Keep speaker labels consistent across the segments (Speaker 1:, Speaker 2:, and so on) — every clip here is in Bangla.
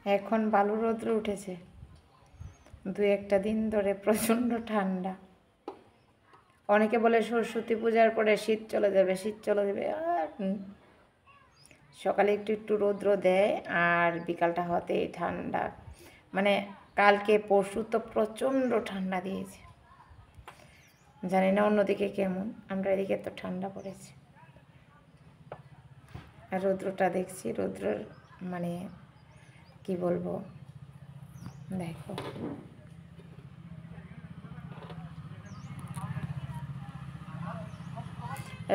Speaker 1: এখন বালু রৌদ্র উঠেছে, দু একটা দিন ধরে প্রচণ্ড ঠান্ডা। অনেকে বলে সরস্বতী পূজার পরে শীত চলে যাবে, শীত চলে যাবে। আর সকালে একটু একটু রৌদ্র দেয় আর বিকালটা হতেই ঠান্ডা। মানে কালকে পরশু তো প্রচণ্ড ঠান্ডা দিয়েছে, জানি না অন্যদিকে কেমন, আমরা এদিকে তো ঠান্ডা পড়েছে। আর রৌদ্রটা দেখছি, রৌদ্রের মানে কি বলবো, দেখো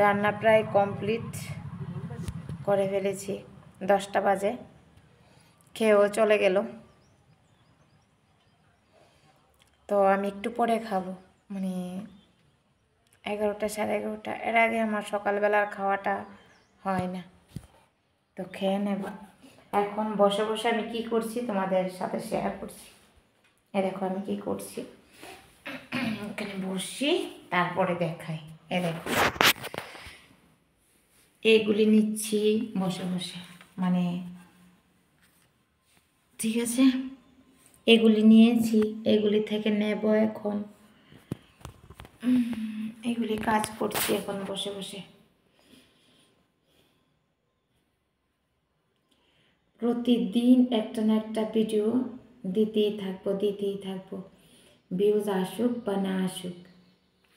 Speaker 1: রান্না প্রায় কমপ্লিট করে ফেলেছি, 10টা বাজে, খেয়েও চলে গেল। তো আমি একটু পরে খাবো, মানে 11টা সাড়ে 11টা, এর আগে আমার সকালবেলার খাওয়াটা হয় না, তো খেয়ে নেব। এখন বসে বসে আমি কি করছি তোমাদের সাথে শেয়ার করছি। এ দেখো আমি কি করছি, এখানে বসি তারপরে দেখাই। এ দেখো এইগুলি নিচ্ছি বসে বসে, মানে ঠিক আছে, এগুলি নিয়েছি, এগুলি থেকে নেব এখন। এগুলি কাজ করছি এখন বসে বসে। প্রতিদিন একটা না একটা ভিডিও দিতেই থাকবো, ভিউজ আসুক বা না আসুক,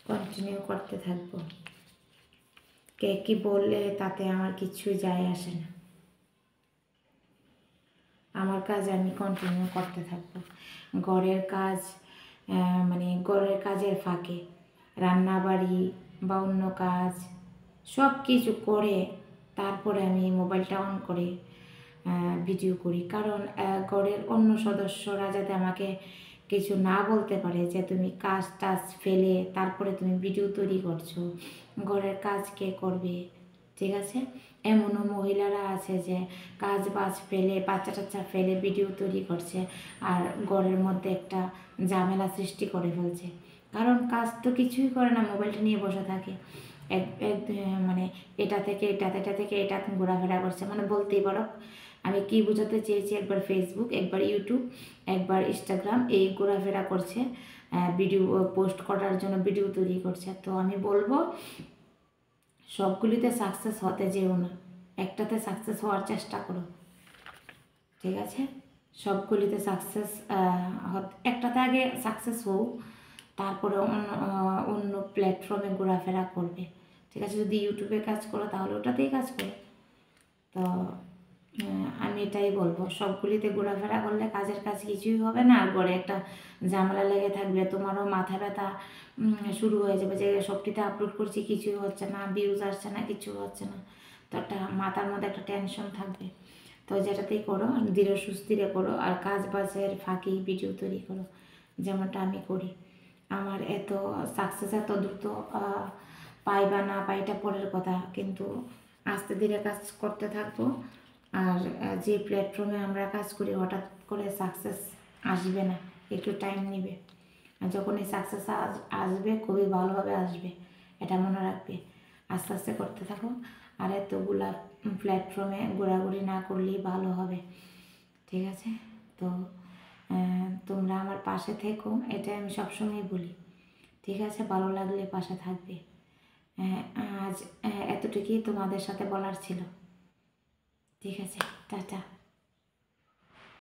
Speaker 1: কন্টিনিউ করতে থাকবো। কে কী বললে তাতে আমার কিছুই যায় আসে না, আমার কাজ আমি কন্টিনিউ করতে থাকবো। ঘরের কাজ, মানে ঘরের কাজের ফাঁকে রান্না বাড়ি বা অন্য কাজ সব কিছু করে তারপরে আমি মোবাইলটা অন করে ভিডিও করি। কারণ ঘরের অন্য সদস্যরা যাতে আমাকে কিছু না বলতে পারে যে তুমি কাজ টাজ ফেলে তারপরে তুমি ভিডিও তৈরি করছো, ঘরের কাজ কে করবে, ঠিক আছে। এমনও মহিলারা আছে যে কাজ বাজ ফেলে বাচ্চা টাচ্চা ফেলে ভিডিও তৈরি করছে আর ঘরের মধ্যে একটা ঝামেলা সৃষ্টি করে ফেলছে। কারণ কাজ তো কিছুই করে না, মোবাইলটা নিয়ে বসে থাকে, মানে এটা থেকে এটা ঘোরাফেরা করছে। মানে বলতেই পারো আমি কি বোঝাতে চেয়েছি, একবার ফেসবুক, একবার ইউটিউব, একবার ইনস্টাগ্রাম, এই ঘোরাফেরা করছে, ভিডিও পোস্ট করার জন্য ভিডিও তৈরি করছে। তো আমি বলবো সবগুলিতে সাকসেস হতে যেও না, একটাতে সাকসেস হওয়ার চেষ্টা করো, ঠিক আছে। সবগুলিতে সাকসেস একটাতে আগে সাকসেস হও, তারপরে অন্য প্ল্যাটফর্মে ঘোরাফেরা করবে, ঠিক আছে। যদি ইউটিউবে কাজ করো তাহলে ওটাতেই কাজ করো। তো আমি এটাই বলবো, সবগুলিতে ঘোরাফেরা করলে কাজের কাজ কিছুই হবে না, আর ঘরে একটা ঝামেলা লেগে থাকবে, তোমারও মাথা ব্যথা শুরু হয়ে যাবে যে সবটিতে আপলোড করছি কিছুই হচ্ছে না, ভিউজ আসছে না, কিছু হচ্ছে না, তো একটা মাথার মধ্যে একটা টেনশন থাকবে। তো যেটাতেই করো ধীরে সুস্থিরে করো, আর কাজ বাজের ফাঁকি ভিডিও তৈরি করো, যেমনটা আমি করি। আমার এত সাকসেস এত দ্রুত পাই বা না পাই এটা পরের কথা, কিন্তু আস্তে ধীরে কাজ করতে থাকবো। আর যে প্ল্যাটফর্মে আমরা কাজ করি হঠাৎ করে সাকসেস আসবে না, একটু টাইম নেবে, আর যখন এই সাকসেস আসবে খুবই ভালোভাবে আসবে, এটা মনে রাখবে। আস্তে আস্তে করতে থাকো, আর এতগুলা প্ল্যাটফর্মে ঘোরাঘুরি না করলেই ভালো হবে, ঠিক আছে। তো তোমরা আমার পাশে থেকো, এটাই আমি সবসময় বলি, ঠিক আছে। ভালো লাগলে পাশে থাকবে। আজ এতটুকুই তোমাদের সাথে বলার ছিল, ঠিক আছে। টাটা।